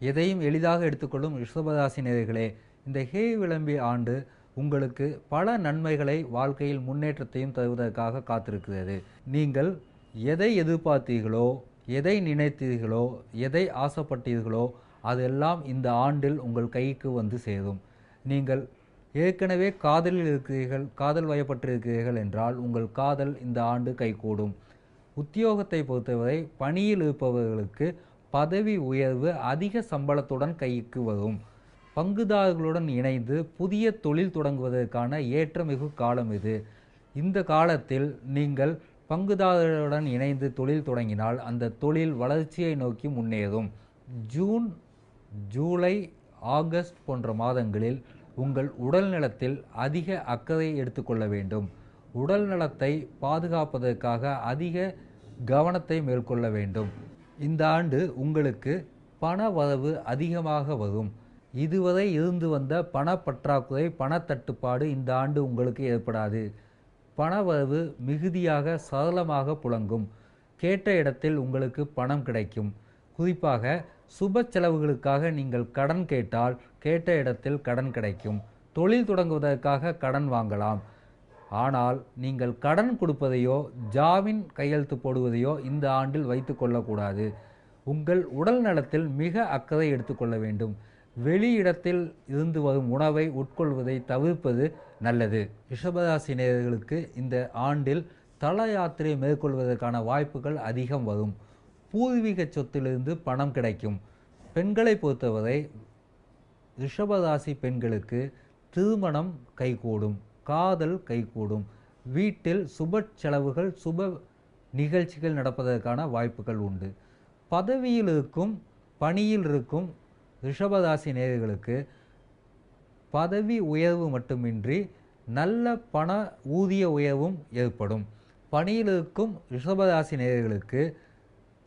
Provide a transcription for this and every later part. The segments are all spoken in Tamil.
எதையும் எளிதாக எடுத்துக்கொள்ளும் ரிஷபராசி நேயர்களே, இந்த ஹே விளம்பி ஆண்டு உங்களுக்கு பல நன்மைகளை வாழ்க்கையில் முன்னேற்றத்தையும் தருவதற்காக காத்திருக்கிறது. நீங்கள் எதை எதிர்பார்த்தீர்களோ, எதை நினைத்தீர்களோ, எதை ஆசைப்பட்டீர்களோ அதெல்லாம் இந்த ஆண்டில் உங்கள் கைக்கு வந்து சேரும். நீங்கள் ஏற்கனவே காதலில் இருக்கிறீர்கள், காதல் வயப்பட்டிருக்கிறீர்கள் என்றால் உங்கள் காதல் இந்த ஆண்டு கைகூடும். உத்தியோகத்தை பொறுத்தவரை பணியில் இருப்பவர்களுக்கு பதவி உயர்வு அதிக சம்பளத்துடன் கைக்கு வரும். பங்குதாரர்களுடன் இணைந்து புதிய தொழில் தொடங்குவதற்கான ஏற்றமிகு காலம் இது. இந்த காலத்தில் நீங்கள் பங்குதாரர்களுடன் இணைந்து தொழில் தொடங்கினால் அந்த தொழில் வளர்ச்சியை நோக்கி முன்னேறும். ஜூன், ஜூலை, ஆகஸ்ட் போன்ற மாதங்களில் உங்கள் உடல் நலத்தில் அதிக அக்கறை எடுத்துக்கொள்ள வேண்டும். உடல் நலத்தை பாதுகாப்பதற்காக அதிக கவனத்தை மேற்கொள்ள வேண்டும். இந்த ஆண்டு உங்களுக்கு பண வரவு அதிகமாக வரும். இதுவரை இருந்து வந்த பண பற்றாக்குறை, பணத்தட்டுப்பாடு இந்த ஆண்டு உங்களுக்கு ஏற்படாது. பணவரவு மிகுதியாக சரளமாக புழங்கும். கேட்ட இடத்தில் உங்களுக்கு பணம் கிடைக்கும். குறிப்பாக சுப செலவுகளுக்காக நீங்கள் கடன் கேட்டால் கேட்ட இடத்தில் கடன் கிடைக்கும். தொழில் தொடங்குவதற்காக கடன் வாங்கலாம். ஆனால் நீங்கள் கடன் கொடுப்பதையோ ஜாமீன் கையெழுத்து போடுவதையோ இந்த ஆண்டில் வைத்து கொள்ளக்கூடாது. உங்கள் உடல் நலத்தில் மிக அக்கறை எடுத்துக்கொள்ள வேண்டும். வெளியிடத்தில் இருந்து வரும் உணவை உட்கொள்வதை தவிர்ப்பது நல்லது. ரிஷபராசி நேயர்களுக்கு இந்த ஆண்டில் தல யாத்திரை மேற்கொள்வதற்கான வாய்ப்புகள் அதிகம் வரும். பூர்வீக சொத்திலிருந்து பணம் கிடைக்கும். பெண்களை பொறுத்தவரை ரிஷபராசி பெண்களுக்கு திருமணம் கைகூடும், காதல் கைகூடும். வீட்டில் சுப செலவுகள், சுப நிகழ்ச்சிகள் நடப்பதற்கான வாய்ப்புகள் உண்டு. பதவியில் இருக்கும், பணியில் இருக்கும் ரிஷபராசி நேயர்களுக்கு பதவி உயர்வு மட்டுமின்றி நல்ல பண ஊதிய உயர்வும் ஏற்படும். பணியில் இருக்கும் ரிஷபராசி நேயர்களுக்கு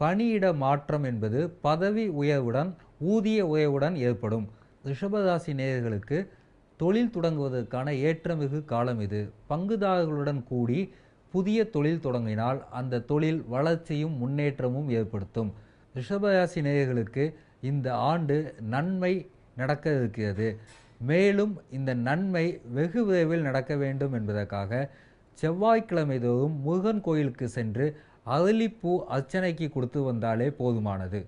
பணியிட மாற்றம் என்பது பதவி உயர்வுடன் ஊதிய உயர்வுடன் ஏற்படும். ரிஷபராசி நேயர்களுக்கு தொழில் தொடங்குவதற்கான ஏற்றமிகு காலம் இது. பங்குதாரர்களுடன் கூடி புதிய தொழில் தொடங்கினால் அந்த தொழில் வளர்ச்சியும் முன்னேற்றமும் ஏற்படுத்தும். ரிஷபராசி நேயர்களுக்கு இந்த ஆண்டு நன்மை நடக்க இருக்கிறது. மேலும் இந்த நன்மை வெகு விரைவில் நடக்க வேண்டும் என்பதற்காக செவ்வாய்க்கிழமை தோறும் முருகன் கோயிலுக்கு சென்று அரளிப்பூ அர்ச்சனைக்கு கொடுத்து வந்தாலே போதுமானது.